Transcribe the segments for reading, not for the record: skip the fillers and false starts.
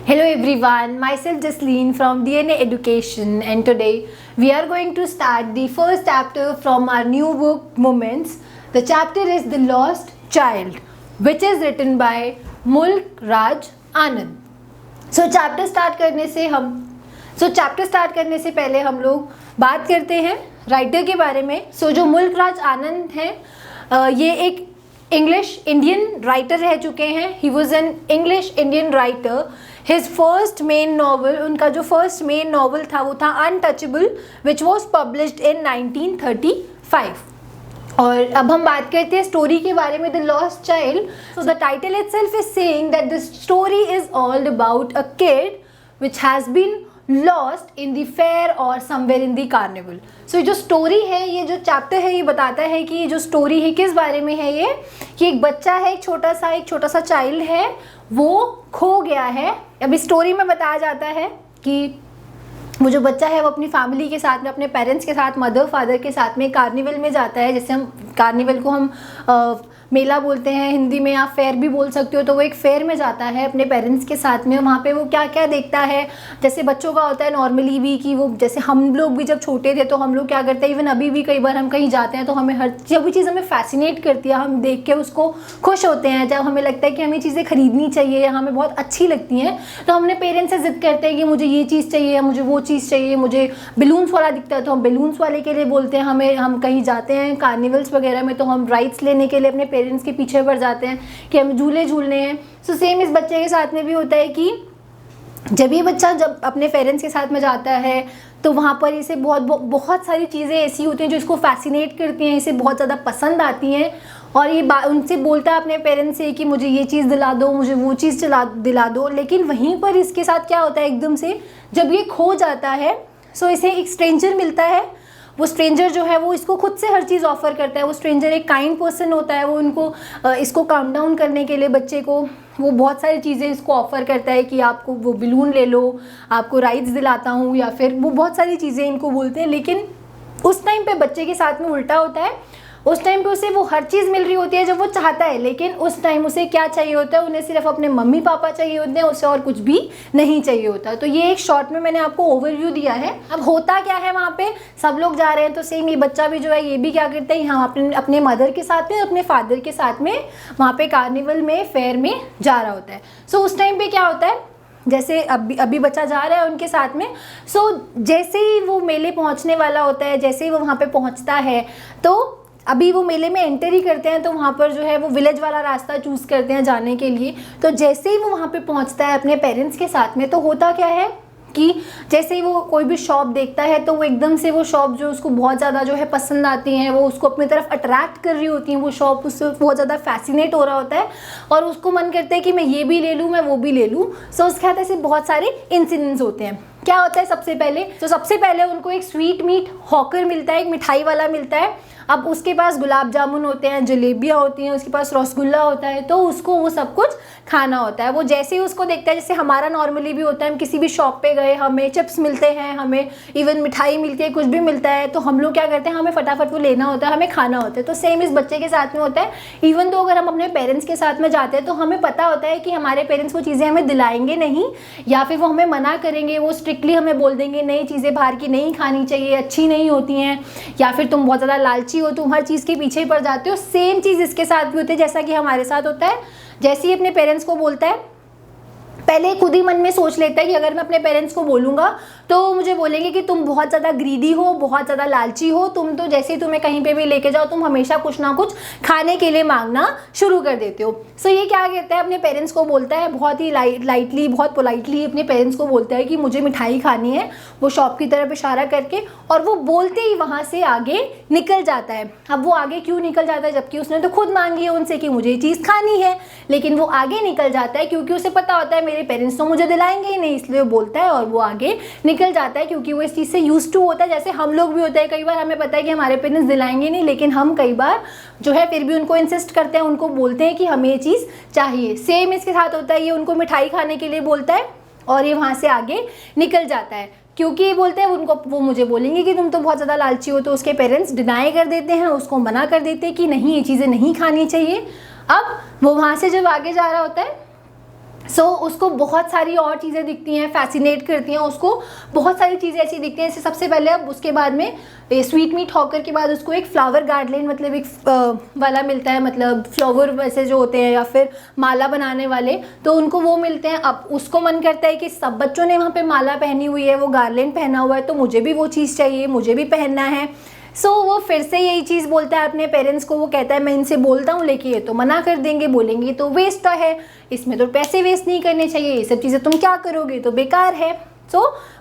Hello everyone, myself Jasleen from DNA Education, and today we are going to start the first chapter from our new book Moments. The chapter is The Lost Child, which is written by Mulk Raj Anand. So chapter start करने से पहले हम लोग बात करते हैं writer के बारे में. जो मुल्क राज आनंद हैं, ये एक इंग्लिश इंडियन राइटर रह चुके हैं. He was an English Indian writer. His first main novel, उनका जो फर्स्ट मेन नॉवल था वो था untouchable, which was published in 1935. और अब हम बात करते हैं स्टोरी के बारे में, the lost child. So the title itself is saying that the story is all about a kid which has been lost in the fair or somewhere in the carnival. So जो story है, ये जो chapter है, ये बताता है कि ये जो स्टोरी है किस बारे में है. ये कि एक बच्चा है, एक छोटा सा चाइल्ड है, वो खो गया है. अभी स्टोरी में बताया जाता है कि वो जो बच्चा है वो अपनी फैमिली के साथ में, अपने पेरेंट्स के साथ, मदर फादर के साथ में कार्निवल में जाता है. जैसे हम कार्निवल को हम मेला बोलते हैं हिंदी में, आप फेयर भी बोल सकते हो. तो वो एक फेयर में जाता है अपने पेरेंट्स के साथ में. वहाँ पे वो क्या क्या देखता है, जैसे बच्चों का होता है नॉर्मली भी कि वो, जैसे हम लोग भी जब छोटे थे तो हम लोग क्या करते हैं, इवन अभी भी कई बार हम कहीं जाते हैं तो हमें हर जो भी चीज़ हमें फैसिनेट करती है, हम देख के उसको खुश होते हैं. जब हमें लगता है कि हमें चीज़ें खरीदनी चाहिए या हमें बहुत अच्छी लगती हैं, तो हम अपने पेरेंट्स से ज़िद करते हैं कि मुझे ये चीज़ चाहिए या मुझे वो चीज़ चाहिए. मुझे बलून्स वाला दिखता है तो हम बलून्स वाले के लिए बोलते हैं. हम कहीं जाते हैं कार्निवल्स वगैरह में तो हम राइड्स लेने के लिए अपने पेरेंट्स के पीछे पड़ जाते हैं कि हमें झूले झूलने हैं. सो सेम इस बच्चे के साथ में भी होता है कि जब ये बच्चा जब अपने पेरेंट्स के साथ में जाता है तो वहाँ पर इसे बहुत सारी चीज़ें ऐसी होती हैं जो इसको फैसिनेट करती हैं, इसे बहुत ज़्यादा पसंद आती हैं. और ये उनसे बोलता है अपने पेरेंट्स से कि मुझे ये चीज़ दिला दो, मुझे वो चीज़ दिला दो. लेकिन वहीं पर इसके साथ क्या होता है, एकदम से जब ये खो जाता है, सो इसे एक स्ट्रेंजर मिलता है. वो स्ट्रेंजर जो है वो इसको खुद से हर चीज़ ऑफ़र करता है. वो स्ट्रेंजर एक काइंड पर्सन होता है. वो इसको काम डाउन करने के लिए बच्चे को वो बहुत सारी चीज़ें इसको ऑफ़र करता है कि आपको वो बलून ले लो, आपको राइड्स दिलाता हूँ, या फिर वो बहुत सारी चीज़ें इनको बोलते हैं. लेकिन उस टाइम पे बच्चे के साथ में उल्टा होता है. उस टाइम पे उसे वो हर चीज़ मिल रही होती है जब वो चाहता है, लेकिन उस टाइम उसे क्या चाहिए होता है, उन्हें सिर्फ अपने मम्मी पापा चाहिए होते हैं, उसे और कुछ भी नहीं चाहिए होता. तो ये एक शॉर्ट में मैंने आपको ओवरव्यू दिया है. अब होता क्या है, वहाँ पे सब लोग जा रहे हैं तो सेम ये बच्चा भी जो है ये भी क्या करता है, यहाँ अपने मदर के साथ में, अपने फादर के साथ में वहाँ पे कार्निवल में, फेयर में जा रहा होता है. सो उस टाइम पे क्या होता है, जैसे अभी बच्चा जा रहा है उनके साथ में. सो जैसे ही वो मेले पहुँचने वाला होता है, जैसे ही वो वहाँ पे पहुँचता है, तो अभी वो मेले में एंटर ही करते हैं तो वहाँ पर जो है वो विलेज वाला रास्ता चूज़ करते हैं जाने के लिए. तो जैसे ही वो वहाँ पे पहुँचता है अपने पेरेंट्स के साथ में, तो होता क्या है कि जैसे ही वो कोई भी शॉप देखता है तो वो एकदम से वो शॉप जो उसको बहुत ज़्यादा जो है पसंद आती हैं, वो उसको अपनी तरफ अट्रैक्ट कर रही होती हैं. वो शॉप उससे बहुत ज़्यादा फैसिनेट हो रहा होता है और उसको मन करता है कि मैं ये भी ले लूँ, मैं वो भी ले लूँ. सो उसके साथ ऐसे बहुत सारे इंसिडेंट्स होते हैं. क्या होता है सबसे पहले उनको एक स्वीट मीट हॉकर मिलता है, एक मिठाई वाला मिलता है. अब उसके पास गुलाब जामुन होते हैं, जलेबियाँ होती हैं, उसके पास रसगुल्ला होता है, तो उसको वो सब कुछ खाना होता है. वो जैसे ही उसको देखता है, जैसे हमारा नॉर्मली भी होता है, हम किसी भी शॉप पे गए, हमें चिप्स मिलते हैं, हमें इवन मिठाई मिलती है, कुछ भी मिलता है, तो हम लोग क्या करते हैं, हमें फटाफट वो लेना होता है, हमें खाना होता है. तो सेम इस बच्चे के साथ में होता है. इवन तो अगर हम अपने पेरेंट्स के साथ में जाते हैं तो हमें पता होता है कि हमारे पेरेंट्स वो चीज़ें हमें दिलाएंगे नहीं, या फिर वो हमें मना करेंगे, वो स्ट्रिक्टली हमें बोल देंगे नई चीज़ें बाहर की नहीं खानी चाहिए, अच्छी नहीं होती हैं, या फिर तुम बहुत ज़्यादा लालची हो, तुम हर चीज़ के पीछे पड़ जाते हो. सेम चीज़ इसके साथ भी होती है जैसा कि हमारे साथ होता है. जैसे ही अपने पेरेंट्स को बोलता है, पहले खुद ही मन में सोच लेता है कि अगर मैं अपने पेरेंट्स को बोलूँगा तो मुझे बोलेंगे कि तुम बहुत ज़्यादा ग्रीडी हो, बहुत ज़्यादा लालची हो, तुम तो जैसे ही तुम्हें कहीं पे भी लेके जाओ तुम हमेशा कुछ ना कुछ खाने के लिए मांगना शुरू कर देते हो. सो ये क्या कहता है, अपने पेरेंट्स को बोलता है, बहुत ही लाइटली, बहुत पोलाइटली अपने पेरेंट्स को बोलता है कि मुझे मिठाई खानी है, वो शॉप की तरफ इशारा करके, और वो बोलते ही वहाँ से आगे निकल जाता है. अब वो आगे क्यों निकल जाता है, जबकि उसने तो खुद मांगी है उनसे कि मुझे ये चीज़ खानी है, लेकिन वो आगे निकल जाता है क्योंकि उसे पता होता है मेरे पेरेंट्स तो मुझे दिलाएंगे ही नहीं, इसलिए वो बोलता है और वो आगे निकल जाता है क्योंकि वो इस चीज़ से यूज्ड टू होता है. जैसे हम लोग भी होते हैं, कई बार हमें पता है कि हमारे पेरेंट्स दिलाएंगे नहीं, लेकिन हम कई बार जो है फिर भी उनको इंसिस्ट करते हैं, उनको बोलते हैं कि हमें ये चीज़ चाहिए. सेम इसके साथ होता है, ये उनको मिठाई खाने के लिए बोलता है और ये वहाँ से आगे निकल जाता है क्योंकि ये बोलते हैं वो मुझे बोलेंगे कि तुम तो बहुत ज़्यादा लालची हो. तो उसके पेरेंट्स डिनाई कर देते हैं, उसको मना कर देते हैं कि नहीं, ये चीज़ें नहीं खानी चाहिए. अब वो वहाँ से जब आगे जा रहा होता है उसको बहुत सारी और चीज़ें दिखती हैं, फैसिनेट करती हैं उसको, बहुत सारी चीज़ें ऐसी दिखती हैं। जैसे सबसे पहले अब उसके बाद में स्वीट मीट हॉकर के बाद उसको एक फ्लावर गार्डन मतलब एक वाला मिलता है, मतलब फ्लावर वैसे जो होते हैं या फिर माला बनाने वाले, तो उनको वो मिलते हैं। अब उसको मन करता है कि सब बच्चों ने वहाँ पे माला पहनी हुई है, वो गार्लैंड पहना हुआ है, तो मुझे भी वो चीज़ चाहिए, मुझे भी पहनना है। वो फिर से यही चीज़ बोलता है अपने पेरेंट्स को। वो कहता है मैं इनसे बोलता हूँ लेकिन ये तो मना कर देंगे, बोलेंगे तो वेस्ट है, इसमें तो पैसे वेस्ट नहीं करने चाहिए, ये सब चीज़ें तुम क्या करोगे, तो बेकार है।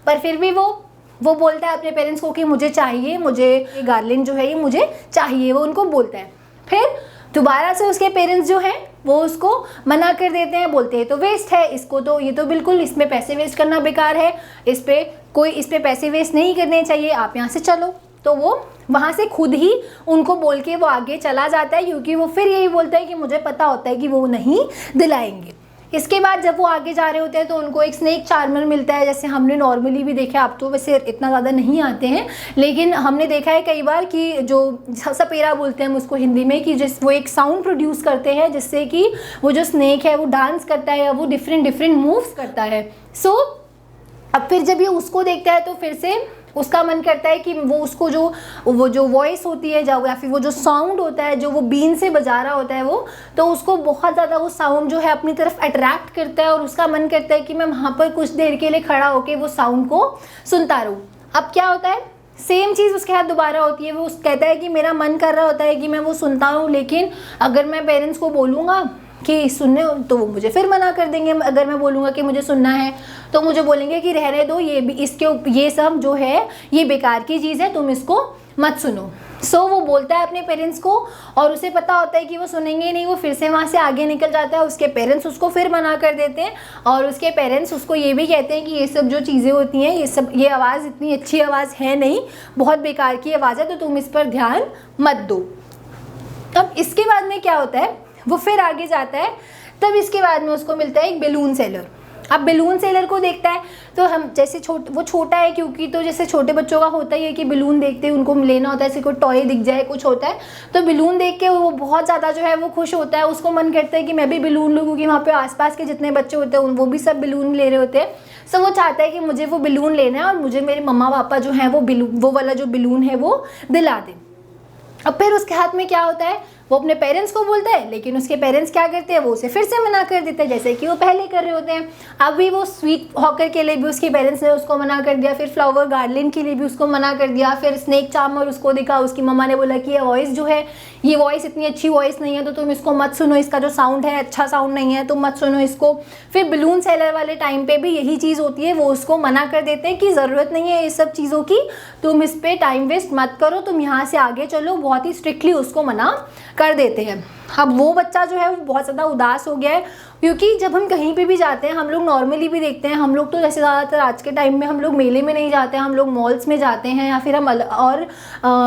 पर फिर भी वो बोलता है अपने पेरेंट्स को कि मुझे चाहिए, मुझे ये गार्लैंड जो है ये मुझे चाहिए, वो उनको बोलता है। फिर दोबारा से उसके पेरेंट्स जो हैं वो उसको मना कर देते हैं, बोलते हैं तो वेस्ट है, इसको तो ये तो बिल्कुल इसमें पैसे वेस्ट करना बेकार है, इस पे पैसे वेस्ट नहीं करने चाहिए, आप यहाँ से चलो। तो वो वहाँ से खुद ही उनको बोल के वो आगे चला जाता है, क्योंकि वो फिर यही बोलता है कि मुझे पता होता है कि वो नहीं दिलाएंगे। इसके बाद जब वो आगे जा रहे होते हैं तो उनको एक स्नेक चार्मर मिलता है, जैसे हमने नॉर्मली भी देखा है, अब तो वैसे इतना ज़्यादा नहीं आते हैं, लेकिन हमने देखा है कई बार कि जो सपेरा बोलते हैं हम उसको हिंदी में, कि वो एक साउंड प्रोड्यूस करते हैं जिससे कि वो जो स्नेक है वो डांस करता है या वो डिफरेंट मूव्स करता है। अब फिर जब ये उसको देखता है तो फिर से उसका मन करता है कि वो उसको वो जो वॉइस होती है या फिर वो जो साउंड होता है जो वो बीन से बजा रहा होता है वो, तो उसको बहुत ज़्यादा वो साउंड जो है अपनी तरफ अट्रैक्ट करता है और उसका मन करता है कि मैं वहाँ पर कुछ देर के लिए खड़ा होकर वो साउंड को सुनता रहूँ। अब क्या होता है, सेम चीज़ उसके साथ दोबारा होती है। वो कहता है कि मेरा मन कर रहा होता है कि मैं वो सुनता हूँ, लेकिन अगर मैं पेरेंट्स को बोलूँगा कि सुनने तो वो मुझे फिर मना कर देंगे। अगर मैं बोलूँगा कि मुझे सुनना है तो मुझे बोलेंगे कि रहने दो, ये सब जो है ये बेकार की चीज़ है, तुम इसको मत सुनो। वो बोलता है अपने पेरेंट्स को और उसे पता होता है कि वो सुनेंगे नहीं, वो फिर से वहाँ से आगे निकल जाता है। उसके पेरेंट्स उसको फिर मना कर देते हैं और उसके पेरेंट्स उसको ये भी कहते हैं कि ये सब जो चीज़ें होती हैं ये आवाज़ इतनी अच्छी आवाज़ है नहीं, बहुत बेकार की आवाज़ है, तो तुम इस पर ध्यान मत दो। अब इसके बाद में क्या होता है, वो फिर आगे जाता है, तब इसके बाद में उसको मिलता है एक बैलून सेलर। अब बैलून सेलर को देखता है तो हम जैसे वो छोटा है, क्योंकि तो जैसे छोटे बच्चों का होता ही है कि बैलून देखते हैं उनको लेना होता है, जैसे कोई टॉय दिख जाए कुछ होता है तो बैलून देख के वो बहुत ज़्यादा जो है वो खुश होता है। उसको मन करता है कि मैं भी बैलून लूँ, क्योंकि वहाँ पे आसपास के जितने बच्चे होते हैं वो भी सब बैलून ले रहे होते हैं। वो चाहता है कि मुझे वो बैलून लेना है और मुझे मेरे मम्मा पापा जो हैं वो वाला जो बैलून है वो दिला दें। अब फिर उसके हाथ में क्या होता है, वो अपने पेरेंट्स को बोलता है, लेकिन उसके पेरेंट्स क्या करते हैं, वो उसे फिर से मना कर देते हैं जैसे कि वो पहले कर रहे होते हैं। अभी वो स्वीट हॉकर के लिए भी उसके पेरेंट्स ने उसको मना कर दिया, फिर फ्लावर गार्डन के लिए भी उसको मना कर दिया, फिर स्नेक चार्मर उसको दिखा, उसकी मम्मा ने बोला कि ये वॉइस जो है ये वॉइस इतनी अच्छी वॉइस नहीं है, तो तुम इसको मत सुनो, इसका जो साउंड है अच्छा साउंड नहीं है, तुम मत सुनो इसको। फिर बैलून सेलर वाले टाइम पे भी यही चीज़ होती है, वो उसको मना कर देते हैं कि ज़रूरत नहीं है इस सब चीज़ों की, तुम इस पर टाइम वेस्ट मत करो, तुम यहाँ से आगे चलो, बहुत ही स्ट्रिक्टली उसको मना कर देते हैं। अब वो बच्चा जो है वो बहुत ज़्यादा उदास हो गया है, क्योंकि जब हम कहीं पे भी जाते हैं, हम लोग नॉर्मली भी देखते हैं, हम लोग तो जैसे ज़्यादातर आज के टाइम में हम लोग मेले में नहीं जाते हैं, हम लोग मॉल्स में जाते हैं या फिर हम और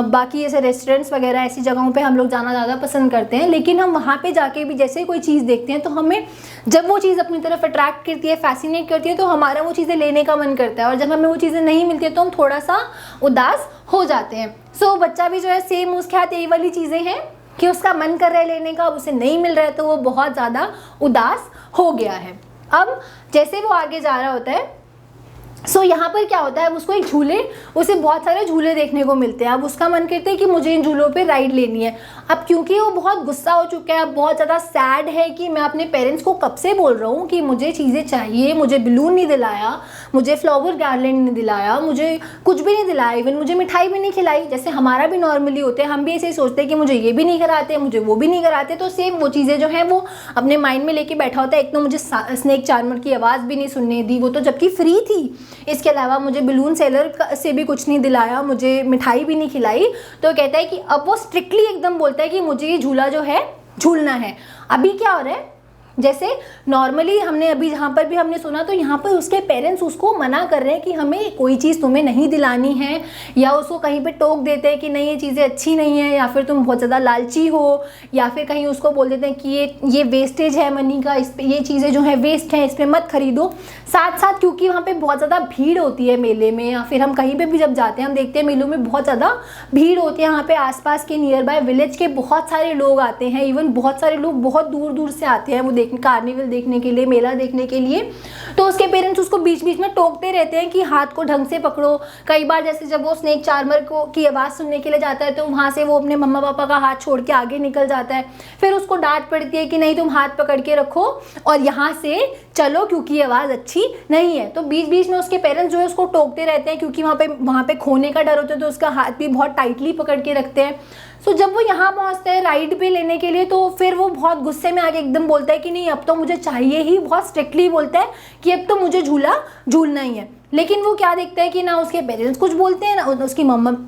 बाकी ऐसे रेस्टोरेंट्स वगैरह ऐसी जगहों पे हम लोग जाना ज़्यादा पसंद करते हैं। लेकिन हम वहाँ पे जाके भी जैसे कोई चीज़ देखते हैं तो हमें जब वो चीज़ अपनी तरफ अट्रैक्ट करती है, फैसिनेट करती है, तो हमारा वो चीज़ें लेने का मन करता है, और जब हमें वो चीज़ें नहीं मिलती है तो हम थोड़ा सा उदास हो जाते हैं। बच्चा भी जो है सेम उसके हाथ यही वाली चीज़ें हैं कि उसका मन कर रहा है लेने का, उसे नहीं मिल रहा है तो वो बहुत ज़्यादा उदास हो गया है। अब जैसे वो आगे जा रहा होता है, यहाँ पर क्या होता है, उसको एक उसे बहुत सारे झूले देखने को मिलते हैं। अब उसका मन करता है कि मुझे इन झूलों पे राइड लेनी है। अब क्योंकि वो बहुत गुस्सा हो चुका है, अब बहुत ज़्यादा सैड है कि मैं अपने पेरेंट्स को कब से बोल रहा हूँ कि मुझे चीज़ें चाहिए, मुझे बैलून नहीं दिलाया, मुझे फ्लावर गार्लैंड नहीं दिलाया, मुझे कुछ भी नहीं दिलाया, इवन मुझे मिठाई भी नहीं खिलाई। जैसे हमारा भी नॉर्मली होते हैं, हम भी ऐसे ही सोचते हैं कि मुझे ये भी नहीं कराते, मुझे वो भी नहीं कराते, तो सेम वो चीज़ें जो हैं वो अपने माइंड में लेके बैठा होता है। एक तो मुझे स्नेक चार्मर की आवाज़ भी नहीं सुनने दी, वो तो जबकि फ्री थी, इसके अलावा मुझे बैलून सेलर से भी कुछ नहीं दिलाया, मुझे मिठाई भी नहीं खिलाई। तो कहता है कि अब वो स्ट्रिक्टली एकदम बोलता है कि मुझे ये झूला जो है झूलना है। अभी क्या हो रहा है, जैसे नॉर्मली हमने अभी जहाँ पर भी हमने सुना तो यहाँ पर उसके पेरेंट्स उसको मना कर रहे हैं कि हमें कोई चीज़ तुम्हें नहीं दिलानी है, या उसको कहीं पे टोक देते हैं कि नहीं ये चीज़ें अच्छी नहीं है, या फिर तुम बहुत ज़्यादा लालची हो, या फिर कहीं उसको बोल देते हैं कि ये वेस्टेज है मनी का, इस पे ये चीज़ें जो है वेस्ट हैं, इस पर मत खरीदो। साथ साथ क्योंकि वहाँ पर बहुत ज़्यादा भीड़ होती है मेले में, या फिर हम कहीं पर भी जब जाते हैं हम देखते हैं मेलों में बहुत ज़्यादा भीड़ होती है। यहाँ पर आसपास के नियर बाय विलेज के बहुत सारे लोग आते हैं, इवन बहुत सारे लोग बहुत दूर दूर से आते हैं वो कार्निवल देखने के लिए, मेला देखने के लिए। तो उसके पेरेंट्स उसको बीच बीच में टोकते रहते हैं कि हाथ को ढंग से पकड़ो। कई बार जैसे जब वो स्नेक चार्मर को की आवाज़ सुनने के लिए जाता है तो वहाँ से वो अपने मम्मा पापा का हाथ छोड़ के आगे निकल जाता है। फिर उसको डांट पड़ती है कि नहीं तुम हाथ पकड़ के रखो और यहाँ से चलो क्योंकि ये आवाज़ अच्छी नहीं है। तो बीच बीच में उसके पेरेंट्स जो है उसको टोकते रहते हैं क्योंकि वहाँ पे खोने का डर होता है, तो उसका हाथ भी बहुत टाइटली पकड़ के रखते हैं। सो जब वो यहाँ पहुँचता है राइड पे लेने के लिए तो फिर वो बहुत गुस्से में आके एकदम बोलता है कि नहीं अब तो मुझे चाहिए ही, बहुत स्ट्रिक्टली बोलता है कि अब तो मुझे झूला झूलना ही है। लेकिन वो क्या देखता है कि ना उसके पेरेंट्स कुछ बोलते हैं ना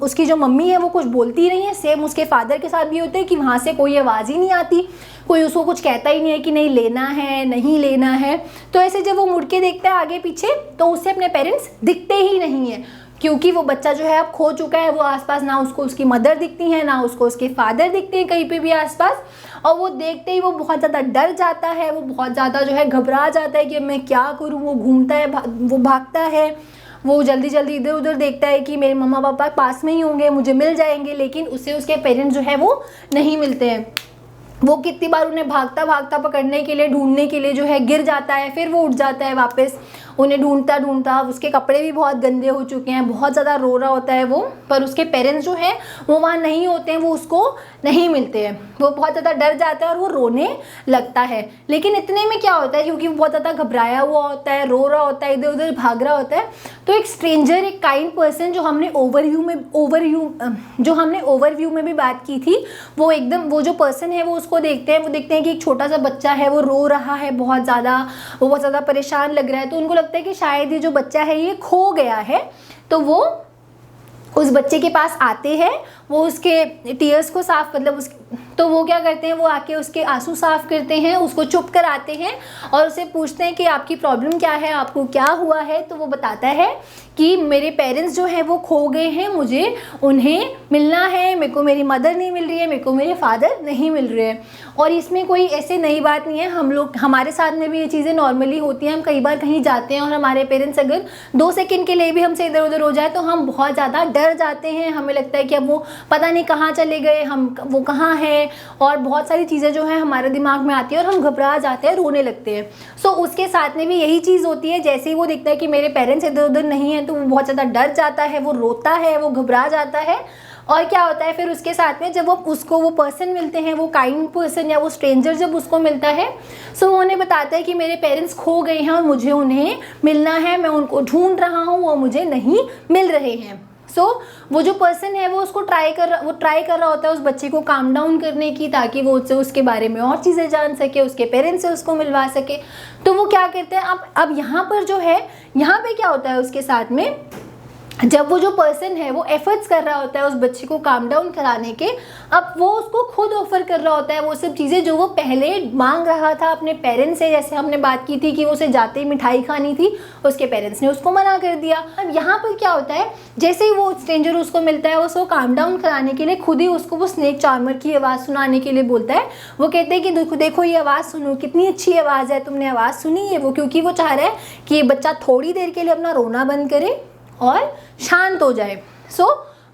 उसकी जो मम्मी है वो कुछ बोलती नहीं है। सेम उसके फादर के साथ भी होता है कि वहाँ से कोई आवाज़ ही नहीं आती, कोई उसको कुछ कहता ही नहीं है कि नहीं लेना है नहीं लेना है। तो ऐसे जब वो मुड़ के देखता है आगे पीछे तो उससे अपने पेरेंट्स दिखते ही नहीं है, क्योंकि वो बच्चा जो है अब खो चुका है। वो आसपास ना उसको उसकी मदर दिखती है ना उसको उसके फादर दिखते हैं कहीं पे भी आसपास। और वो देखते ही वो बहुत ज़्यादा डर जाता है, वो बहुत ज़्यादा जो है घबरा जाता है कि मैं क्या करूँ। वो घूमता है, वो भागता है, वो जल्दी जल्दी इधर उधर देखता है कि मेरे मम्मा पापा पास में ही होंगे, मुझे मिल जाएंगे। लेकिन उससे उसके पेरेंट्स जो है वो नहीं मिलते हैं। वो कितनी बार उन्हें भागता भागता पकड़ने के लिए ढूंढने के लिए जो है गिर जाता है, फिर वो उठ जाता है वापस उन्हें ढूंढता ढूंढता। उसके कपड़े भी बहुत गंदे हो चुके हैं, बहुत ज़्यादा रो रहा होता है वो, पर उसके पेरेंट्स जो हैं वो वहाँ नहीं होते हैं, वो उसको नहीं मिलते हैं। वो बहुत ज़्यादा डर जाता है और वो रोने लगता है। लेकिन इतने में क्या होता है, क्योंकि वो बहुत ज़्यादा घबराया हुआ होता है, रो रहा होता है, इधर उधर भाग रहा होता है, तो एक स्ट्रेंजर, एक काइंड पर्सन जो हमने ओवरव्यू में भी बात की थी, वो जो पर्सन है वो उसको देखते हैं कि एक छोटा सा बच्चा है वो रो रहा है बहुत ज़्यादा परेशान लग रहा है। तो उनको लगता है कि शायद ये जो बच्चा है ये खो गया है। तो वो उस बच्चे के पास आते हैं, वो उसके टीयर्स को तो वो क्या करते हैं, वो आके उसके आंसू साफ करते हैं, उसको चुप कराते हैं और उसे पूछते हैं कि आपकी प्रॉब्लम क्या है, आपको क्या हुआ है। तो वो बताता है कि मेरे पेरेंट्स जो हैं वो खो गए हैं, मुझे उन्हें मिलना है, मेरे को मेरी मदर नहीं मिल रही है, मेरे को मेरे फादर नहीं मिल रहे हैं। और इसमें कोई ऐसे नई बात नहीं है, हमारे साथ में भी ये चीज़ें नॉर्मली होती हैं। हम कई बार कहीं जाते हैं और हमारे पेरेंट्स अगर 2 सेकंड के लिए भी हमसे इधर उधर हो जाए तो हम बहुत ज़्यादा डर जाते हैं। हमें लगता है कि अब वो पता नहीं कहाँ चले गए, वो कहाँ है, और बहुत सारी चीज़ें जो हैं हमारे दिमाग में आती है और हम घबरा जाते हैं, रोने लगते हैं। सो उसके साथ में भी यही चीज़ होती है। जैसे ही वो देखता है कि मेरे पेरेंट्स इधर उधर नहीं है तो वो बहुत ज़्यादा डर जाता है, वो रोता है, वो घबरा जाता है। और क्या होता है फिर उसके साथ में, जब वो पर्सन मिलते हैं, वो काइंड पर्सन या वो स्ट्रेंजर जब उसको मिलता है, सो वो उन्हें बताता है कि मेरे पेरेंट्स खो गए हैं और मुझे उन्हें मिलना है, मैं उनको ढूंढ रहा हूँ, वो मुझे नहीं मिल रहे हैं। सो वो जो पर्सन है वो उसको ट्राई कर रहा होता है उस बच्चे को काम डाउन करने की, ताकि वो उसके बारे में और चीज़ें जान सके, उसके पेरेंट्स से उसको मिलवा सके। तो वो क्या करते हैं, अब यहाँ पर जो है, यहाँ पे क्या होता है उसके साथ में, जब वो जो पर्सन है वो एफर्ट्स कर रहा होता है उस बच्चे को काम डाउन कराने के, अब वो उसको खुद ऑफर कर रहा होता है वो सब चीज़ें जो वो पहले मांग रहा था अपने पेरेंट्स से। जैसे हमने बात की थी कि वो उसे जाते ही मिठाई खानी थी, उसके पेरेंट्स ने उसको मना कर दिया। अब यहाँ पर क्या होता है, जैसे ही वो स्ट्रेंजर उसको मिलता है, उसको काम डाउन कराने के लिए खुद ही उसको वो स्नेक चार्मर की आवाज़ सुनाने के लिए बोलता है। वो कहते हैं कि देखो ये आवाज़ सुनो, कितनी अच्छी आवाज़ है, तुमने आवाज़ सुनी है। वो क्योंकि वो चाह रहा है कि ये बच्चा थोड़ी देर के लिए अपना रोना बंद करे और शांत हो जाए। सो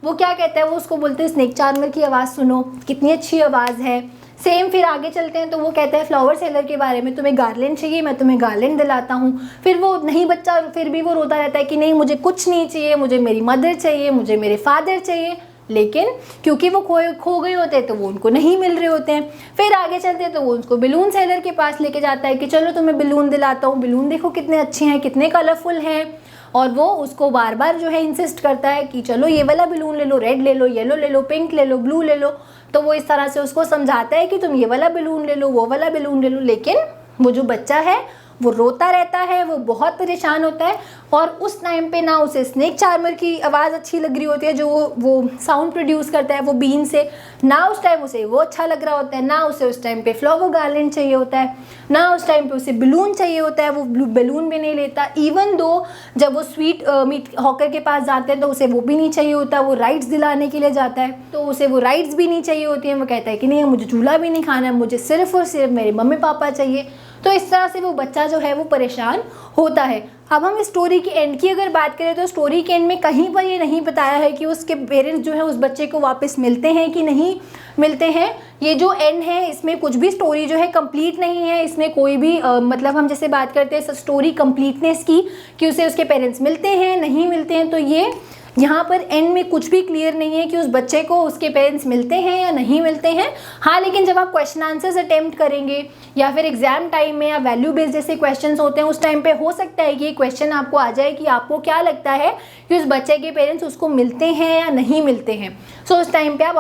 वो क्या कहता है, वो उसको बोलते हैं स्नेक चार्मर की आवाज़ सुनो, कितनी अच्छी आवाज़ है। सेम फिर आगे चलते हैं तो वो कहता है फ्लावर सेलर के बारे में, तुम्हें गार्लैंड चाहिए, मैं तुम्हें गार्लैंड दिलाता हूँ। फिर वो नहीं, बच्चा फिर भी वो रोता रहता है कि नहीं मुझे कुछ नहीं चाहिए, मुझे मेरी मदर चाहिए, मुझे मेरे फादर चाहिए। लेकिन क्योंकि वो खो गए होते हैं तो वो उनको नहीं मिल रहे होते हैं। फिर आगे चलते हैं तो वो उसको बलून सेलर के पास लेके जाता है कि चलो तुम्हें बलून दिलाता हूँ, बलून देखो कितने अच्छे हैं, कितने कलरफुल हैं। और वो उसको बार बार जो है इंसिस्ट करता है कि चलो ये वाला बलून ले लो, रेड ले लो, येलो ले लो, पिंक ले लो, ब्लू ले लो। तो वो इस तरह से उसको समझाता है कि तुम ये वाला बलून ले लो, वो वाला बलून ले लो। लेकिन वो जो बच्चा है वो रोता रहता है, वो बहुत परेशान होता है। और उस टाइम पे ना उसे स्नेक चार्मर की आवाज़ अच्छी लग रही होती है, जो वो साउंड प्रोड्यूस करता है वो बीन से, ना उस टाइम उसे वो अच्छा लग रहा होता है, ना उसे उस टाइम पे फ्लावर गार्लैंड चाहिए होता है, ना उस टाइम पे उसे बलून चाहिए होता है। वो बलून भी नहीं लेता। इवन दो जब वो स्वीट मीट हॉकर के पास जाते हैं तो उसे वो भी नहीं चाहिए होता। वो राइड्स दिलाने के लिए जाता है तो उसे वो राइड्स भी नहीं चाहिए होती हैं। वो कहता है कि नहीं मुझे झूला भी नहीं खाना है, मुझे सिर्फ और सिर्फ मेरे मम्मी पापा चाहिए। तो इस तरह से वो बच्चा जो है वो परेशान होता है। अब हम स्टोरी के एंड की अगर बात करें तो स्टोरी के एंड में कहीं पर ये नहीं बताया है कि उसके पेरेंट्स जो है उस बच्चे को वापस मिलते हैं कि नहीं मिलते हैं। ये जो एंड है इसमें कुछ भी स्टोरी जो है कंप्लीट नहीं है, इसमें कोई भी मतलब हम जैसे बात करते हैं स्टोरी कंप्लीटनेस की कि उसे उसके पेरेंट्स मिलते हैं नहीं मिलते हैं, तो ये यहाँ पर एंड में कुछ भी क्लियर नहीं है कि उस बच्चे को उसके पेरेंट्स मिलते हैं या नहीं मिलते हैं। हाँ, लेकिन जब आप क्वेश्चन आंसर्स अटेम्प्ट करेंगे या फिर एग्जाम टाइम में या वैल्यू बेस्ड जैसे क्वेश्चंस होते हैं उस टाइम पे हो सकता है कि ये क्वेश्चन आपको आ जाए कि आपको क्या लगता है कि उस बच्चे के पेरेंट्स उसको मिलते हैं या नहीं मिलते हैं। सो उस टाइम पे आप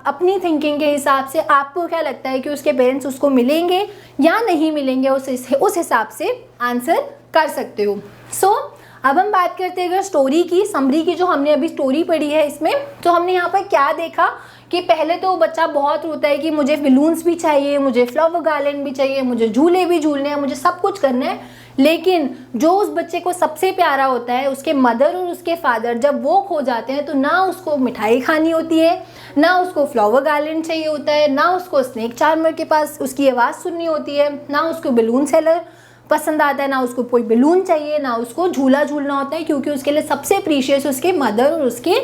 अपनी थिंकिंग के हिसाब से आपको क्या लगता है कि उसके पेरेंट्स उसको मिलेंगे या नहीं मिलेंगे, उस हिसाब से आंसर कर सकते हो। सो अब हम बात करते हैं अगर स्टोरी की समरी की, जो हमने अभी स्टोरी पढ़ी है इसमें, तो हमने यहाँ पर क्या देखा कि पहले तो बच्चा बहुत रोता है कि मुझे बलून्स भी चाहिए, मुझे फ्लावर गार्डन भी चाहिए, मुझे झूले भी झूलने हैं, मुझे सब कुछ करना है। लेकिन जो उस बच्चे को सबसे प्यारा होता है उसके मदर और उसके फादर, जब वो खो जाते हैं तो ना उसको मिठाई खानी होती है, ना उसको फ्लावर गार्डन चाहिए होता है, ना उसको स्नेक चार्मर के पास उसकी आवाज़ सुननी होती है, ना उसको बलून सेलर पसंद आता है, ना उसको कोई बलून चाहिए, ना उसको झूला झूलना होता है, क्योंकि उसके लिए सबसे प्रीशियस उसके मदर और उसके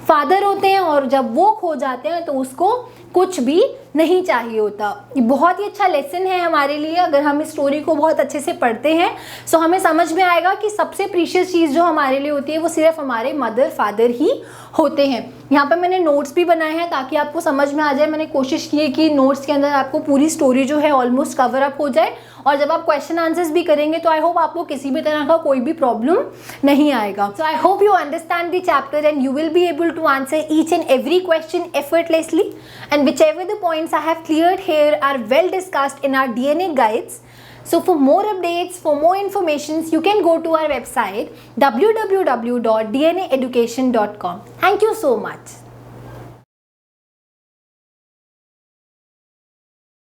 फादर होते हैं। और जब वो खो जाते हैं तो उसको कुछ भी नहीं चाहिए होता। ये बहुत ही अच्छा लेसन है हमारे लिए अगर हम इस स्टोरी को बहुत अच्छे से पढ़ते हैं। सो हमें समझ में आएगा कि सबसे प्रीशियस चीज़ जो हमारे लिए होती है वो सिर्फ हमारे मदर फादर ही होते हैं। यहाँ पे मैंने नोट्स भी बनाए हैं ताकि आपको समझ में आ जाए। मैंने कोशिश की है कि नोट्स के अंदर आपको पूरी स्टोरी जो है ऑलमोस्ट कवर अप हो जाए, और जब आप क्वेश्चन आंसर्स भी करेंगे तो आई होप आपको किसी भी तरह का कोई भी प्रॉब्लम नहीं आएगा। So I hope you understand the chapter and you will be able to answer each and every question effortlessly, and whichever the points I have cleared here are well discussed in our DNA guides. So for more updates, for more information, you can go to our website www.dnaeducation.com. Thank you so much.